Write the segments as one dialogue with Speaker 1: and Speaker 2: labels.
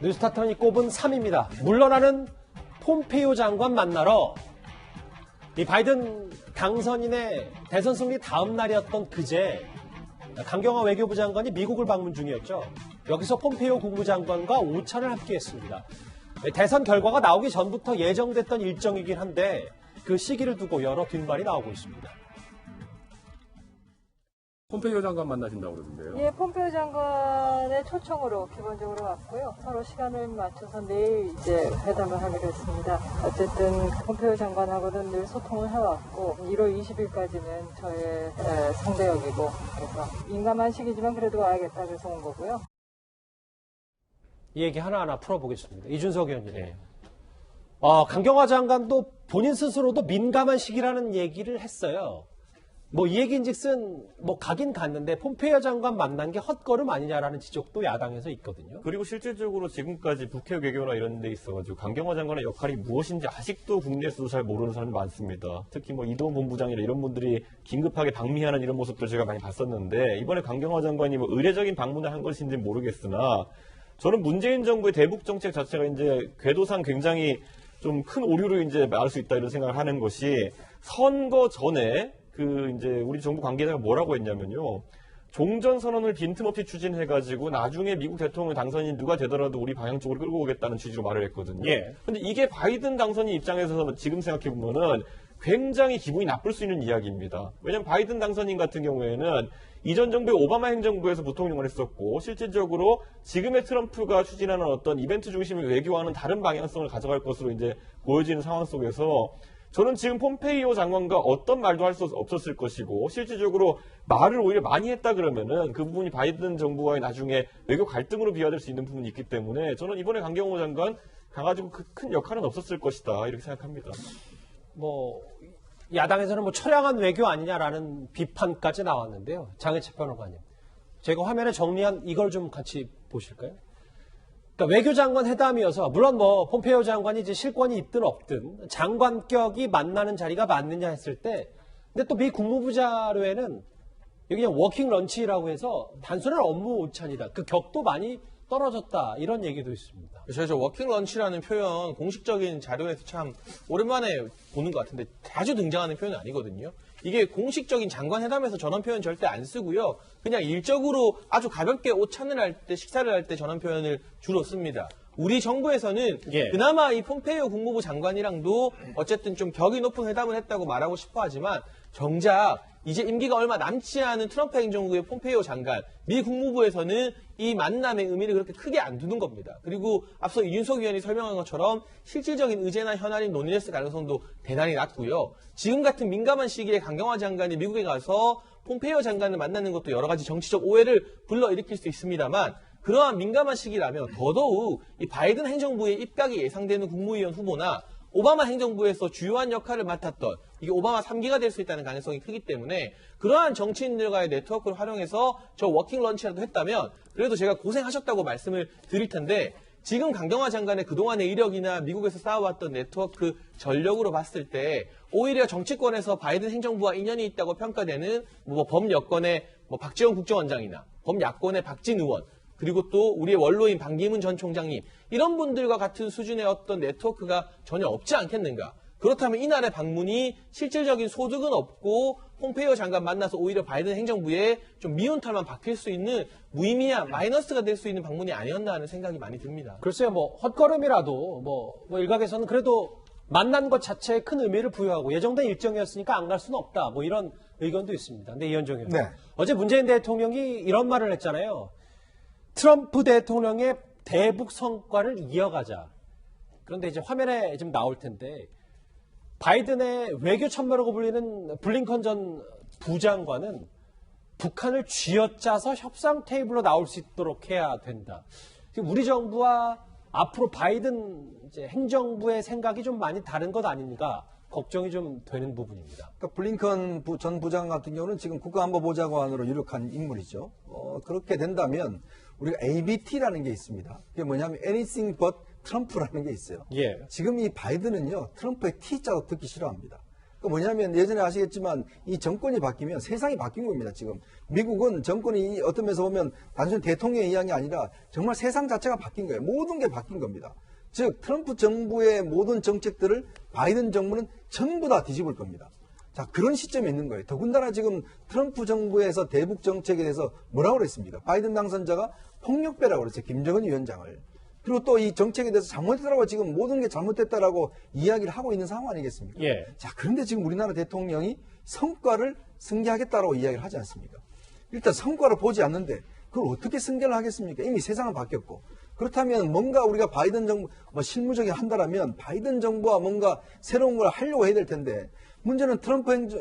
Speaker 1: 뉴스타턴이 꼽은 3위입니다. 물러나는 폼페이오 장관 만나러 이 바이든 당선인의 대선 승리 다음 날이었던 그제 강경화 외교부 장관이 미국을 방문 중이었죠. 여기서 폼페이오 국무장관과 오찬을 함께했습니다. 대선 결과가 나오기 전부터 예정됐던 일정이긴 한데 그 시기를 두고 여러 뒷말이 나오고 있습니다.
Speaker 2: 폼페이오 장관 만나신다고 그러던데요.
Speaker 3: 예, 폼페이오 장관의 초청으로 기본적으로 왔고요. 서로 시간을 맞춰서 내일 이제 회담을 하기로 했습니다. 어쨌든 폼페이오 장관하고는 늘 소통을 해왔고 1월 20일까지는 저의 상대역이고 그래서 민감한 시기지만 그래도 와야겠다 그래서 온 거고요.
Speaker 1: 이 얘기 하나하나 풀어보겠습니다. 이준석 의원님. 강경화 장관도 본인 스스로도 민감한 시기라는 얘기를 했어요. 이 얘기인즉슨 가긴 갔는데 폼페이오 장관 만난 게 헛걸음 아니냐라는 지적도 야당에서 있거든요.
Speaker 4: 그리고 실질적으로 지금까지 북핵 외교나 이런 데 있어가지고 강경화 장관의 역할이 무엇인지 아직도 국내에서도 잘 모르는 사람이 많습니다. 특히 이동훈 본부장이나 이런 분들이 긴급하게 방미하는 이런 모습들 제가 많이 봤었는데 이번에 강경화 장관이 의례적인 방문을 한 것인지 모르겠으나 저는 문재인 정부의 대북 정책 자체가 이제 궤도상 굉장히 좀 큰 오류로 이제 말할 수 있다 이런 생각을 하는 것이 선거 전에 이제 우리 정부 관계자가 뭐라고 했냐면요. 종전선언을 빈틈없이 추진해가지고 나중에 미국 대통령 당선인 누가 되더라도 우리 방향 쪽으로 끌고 오겠다는 취지로 말을 했거든요.
Speaker 1: 예.
Speaker 4: 근데 이게 바이든 당선인 입장에서 지금 생각해보면은 굉장히 기분이 나쁠 수 있는 이야기입니다. 왜냐하면 바이든 당선인 같은 경우에는 이전 정부의 오바마 행정부에서 부통령을 했었고 실질적으로 지금의 트럼프가 추진하는 어떤 이벤트 중심의 외교와는 다른 방향성을 가져갈 것으로 이제 보여지는 상황 속에서 저는 지금 폼페이오 장관과 어떤 말도 할 수 없었을 것이고 실질적으로 말을 오히려 많이 했다 그러면은 그 부분이 바이든 정부와의 나중에 외교 갈등으로 비화될 수 있는 부분이 있기 때문에 저는 이번에 강경호 장관 가가지고 큰 역할은 없었을 것이다 이렇게 생각합니다.
Speaker 1: 야당에서는 처량한 외교 아니냐라는 비판까지 나왔는데요. 장혜철 변호사님. 제가 화면에 정리한 이걸 좀 같이 보실까요? 그러니까 외교장관 회담이어서 물론 폼페이오 장관이 이제 실권이 있든 없든 장관격이 만나는 자리가 맞느냐 했을 때 근데 또 미 국무부 자료에는 여기 그냥 워킹 런치라고 해서 단순한 업무 오찬이다. 그 격도 많이 떨어졌다. 이런 얘기도 있습니다.
Speaker 5: 저 워킹 런치라는 표현 공식적인 자료에서 참 오랜만에 보는 것 같은데 자주 등장하는 표현은 아니거든요. 이게 공식적인 장관회담에서 저런 표현 절대 안 쓰고요. 그냥 일적으로 아주 가볍게 오찬을 할 때, 식사를 할 때 저런 표현을 주로 씁니다. 우리 정부에서는 그나마 이 폼페이오 국무부 장관이랑도 어쨌든 좀 격이 높은 회담을 했다고 말하고 싶어 하지만 정작 이제 임기가 얼마 남지 않은 트럼프 행정부의 폼페이오 장관, 미 국무부에서는 이 만남의 의미를 그렇게 크게 안 두는 겁니다. 그리고 앞서 이준석 위원이 설명한 것처럼 실질적인 의제나 현안이 논의됐을 가능성도 대단히 낮고요. 지금 같은 민감한 시기에 강경화 장관이 미국에 가서 폼페이오 장관을 만나는 것도 여러 가지 정치적 오해를 불러일으킬 수 있습니다만 그러한 민감한 시기라면 더더욱 이 바이든 행정부의 입각이 예상되는 국무위원 후보나 오바마 행정부에서 주요한 역할을 맡았던 이게 오바마 3기가 될 수 있다는 가능성이 크기 때문에 그러한 정치인들과의 네트워크를 활용해서 저 워킹 런치라도 했다면 그래도 제가 고생하셨다고 말씀을 드릴 텐데 지금 강경화 장관의 그동안의 이력이나 미국에서 쌓아왔던 네트워크 전력으로 봤을 때 오히려 정치권에서 바이든 행정부와 인연이 있다고 평가되는 범여권의 박지원 국정원장이나 범야권의 박진 의원 그리고 또 우리의 원로인 반기문 전 총장님 이런 분들과 같은 수준의 어떤 네트워크가 전혀 없지 않겠는가. 그렇다면 이날의 방문이 실질적인 소득은 없고 폼페이오 장관 만나서 오히려 바이든 행정부에 좀 미운털만 박힐 수 있는 무의미한 마이너스가 될 수 있는 방문이 아니었나 하는 생각이 많이 듭니다.
Speaker 1: 글쎄요, 헛걸음이라도 일각에서는 그래도 만난 것 자체에 큰 의미를 부여하고 예정된 일정이었으니까 안 갈 수는 없다. 이런 의견도 있습니다. 근데 이현정 의원.
Speaker 6: 네.
Speaker 1: 어제 문재인 대통령이 이런 말을 했잖아요. 트럼프 대통령의 대북 성과를 이어가자. 그런데 이제 화면에 지금 나올 텐데 바이든의 외교 천매라고 불리는 블링컨 전 부장관은 북한을 쥐어짜서 협상 테이블로 나올 수 있도록 해야 된다. 우리 정부와 앞으로 바이든 이제 행정부의 생각이 좀 많이 다른 것 아닌가 걱정이 좀 되는 부분입니다.
Speaker 6: 그러니까 블링컨 전 부장 같은 경우는 지금 국가안보보좌관으로 유력한 인물이죠. 그렇게 된다면 우리가 ABT라는 게 있습니다. 그게 뭐냐면 Anything but 트럼프라는 게 있어요.
Speaker 1: 예.
Speaker 6: 지금 이 바이든은요, 트럼프의 T자도 듣기 싫어합니다. 뭐냐면 예전에 아시겠지만 이 정권이 바뀌면 세상이 바뀐 겁니다. 지금 미국은 정권이 어떤 면에서 보면 단순히 대통령의 이양이 아니라 정말 세상 자체가 바뀐 거예요. 모든 게 바뀐 겁니다. 즉 트럼프 정부의 모든 정책들을 바이든 정부는 전부 다 뒤집을 겁니다. 자, 그런 시점에 있는 거예요. 더군다나 지금 트럼프 정부에서 대북 정책에 대해서 뭐라고 그랬습니까? 바이든 당선자가 폭력배라고 그랬어요. 김정은 위원장을. 그리고 또 이 정책에 대해서 잘못했다고 지금 모든 게 잘못됐다라고 이야기를 하고 있는 상황 아니겠습니까?
Speaker 1: 예.
Speaker 6: 자, 그런데 지금 우리나라 대통령이 성과를 승계하겠다라고 이야기를 하지 않습니까? 일단 성과를 보지 않는데 그걸 어떻게 승계를 하겠습니까? 이미 세상은 바뀌었고. 그렇다면 뭔가 우리가 바이든 정부, 실무적인 한다라면 바이든 정부와 뭔가 새로운 걸 하려고 해야 될 텐데 문제는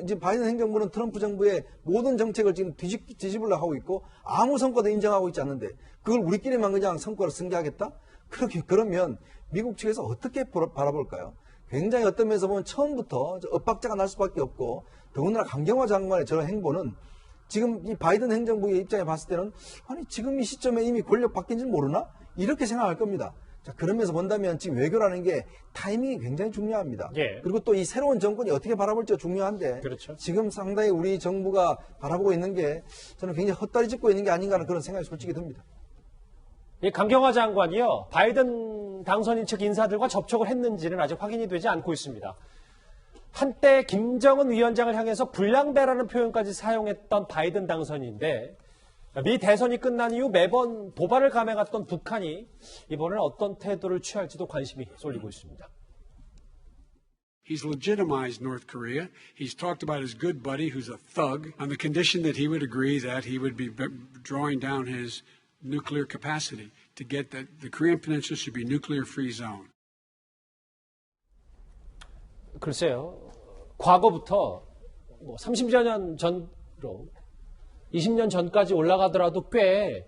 Speaker 6: 지금 바이든 행정부는 트럼프 정부의 모든 정책을 지금 뒤집으려고 하고 있고 아무 성과도 인정하고 있지 않는데 그걸 우리끼리만 그냥 성과를 승계하겠다? 그러면 미국 측에서 어떻게 바라볼까요? 굉장히 어떤 면에서 보면 처음부터 엇박자가 날 수밖에 없고 더군다나 강경화 장관의 저런 행보는 지금 이 바이든 행정부의 입장에 봤을 때는 아니 지금 이 시점에 이미 권력 바뀐 줄 모르나? 이렇게 생각할 겁니다. 자, 그러면서 본다면 지금 외교라는 게 타이밍이 굉장히 중요합니다.
Speaker 1: 예.
Speaker 6: 그리고 또 이 새로운 정권이 어떻게 바라볼지가 중요한데
Speaker 1: 그렇죠.
Speaker 6: 지금 상당히 우리 정부가 바라보고 있는 게 저는 굉장히 헛다리 짚고 있는 게 아닌가 하는 그런 생각이 솔직히 듭니다.
Speaker 1: 이 강경화 장관이요, 바이든 당선인 측 인사들과 접촉을 했는지는 아직 확인이 되지 않고 있습니다. 한때 김정은 위원장을 향해서 불량배라는 표현까지 사용했던 바이든 당선인인데 미 대선이 끝난 이후 매번 도발을 감행했던 북한이 이번에는 어떤 태도를 취할지도 관심이 쏠리고 있습니다.
Speaker 7: He's legitimized North Korea. He's talked about his good buddy who's a thug on the condition that he would agree that he would be drawing down his nuclear capacity to get that the Korean Peninsula should be nuclear-free zone.
Speaker 1: 글쎄요, 과거부터 30여 년 전으로 20년 전까지 올라가더라도 꽤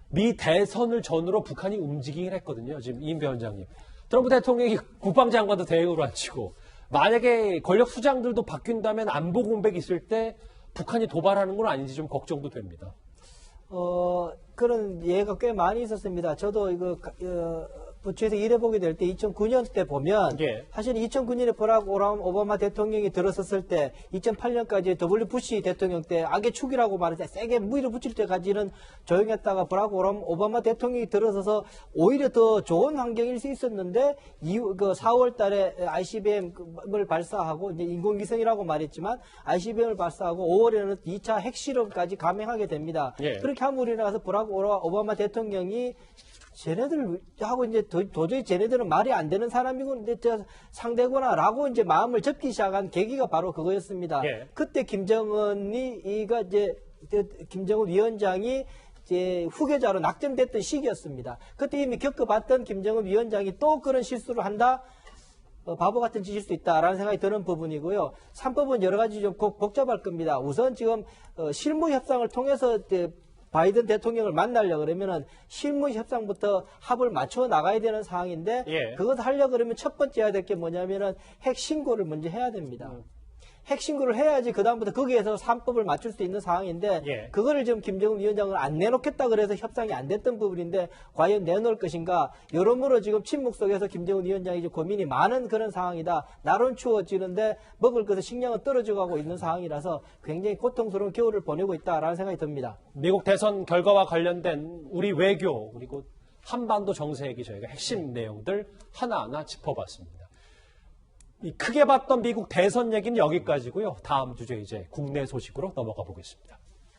Speaker 1: 미 대선을 전후로 북한이 움직이긴 했거든요. 지금 이인배 원장님. 트럼프 대통령이 국방장관도 대행으로 앉히고 만약에 권력 수장들도 바뀐다면 안보 공백이 있을 때 북한이 도발하는 건 아닌지 좀 걱정도 됩니다.
Speaker 8: 그런 예가 꽤 많이 있었습니다. 저도 이거 부처에서 일해보게 될 때 2009년 때 보면
Speaker 1: 예.
Speaker 8: 사실 2009년에 버락 오바마 대통령이 들어섰을 때 2008년까지 W 부시 대통령 때 악의 축이라고 말해서 세게 무기를 붙일 때까지는 조용했다가 버락 오바마 대통령이 들어서서 오히려 더 좋은 환경일 수 있었는데 그 4월 달에 ICBM을 발사하고 이제 인공위성이라고 말했지만 ICBM을 발사하고 5월에는 2차 핵실험까지 감행하게 됩니다.
Speaker 1: 예.
Speaker 8: 그렇게 함으로 인해서 버락 오바마 대통령이 쟤네들하고 이제 도저히 쟤네들은 말이 안 되는 사람이고 이제 상대구나라고 이제 마음을 접기 시작한 계기가 바로 그거였습니다.
Speaker 1: 예.
Speaker 8: 그때 김정은 위원장이 이제 후계자로 낙점됐던 시기였습니다. 그때 이미 겪어봤던 김정은 위원장이 또 그런 실수를 한다. 바보 같은 짓일 수 있다라는 생각이 드는 부분이고요. 3법은 여러 가지 좀 복잡할 겁니다. 우선 지금 실무 협상을 통해서 바이든 대통령을 만나려고 그러면은 실무 협상부터 합을 맞춰 나가야 되는 상황인데
Speaker 1: 예.
Speaker 8: 그것을 하려고 그러면 첫 번째 해야 될 게 뭐냐면은 핵 신고를 먼저 해야 됩니다. 핵 신고를 해야지 그다음부터 거기에서 3법을 맞출 수 있는 상황인데
Speaker 1: 예.
Speaker 8: 그거를 지금 김정은 위원장은 안 내놓겠다 그래서 협상이 안 됐던 부분인데 과연 내놓을 것인가 여러모로 지금 침묵 속에서 김정은 위원장이 이제 고민이 많은 그런 상황이다. 날은 추워지는데 먹을 것에 식량은 떨어져가고 있는 상황이라서 굉장히 고통스러운 겨울을 보내고 있다라는 생각이 듭니다.
Speaker 1: 미국 대선 결과와 관련된 우리 외교 그리고 한반도 정세 얘기 저희가 핵심 내용들 하나하나 짚어봤습니다. 이 크게 봤던 미국 대선 얘기는 여기까지고요. 다음 주제 이제 국내 소식으로 넘어가 보겠습니다.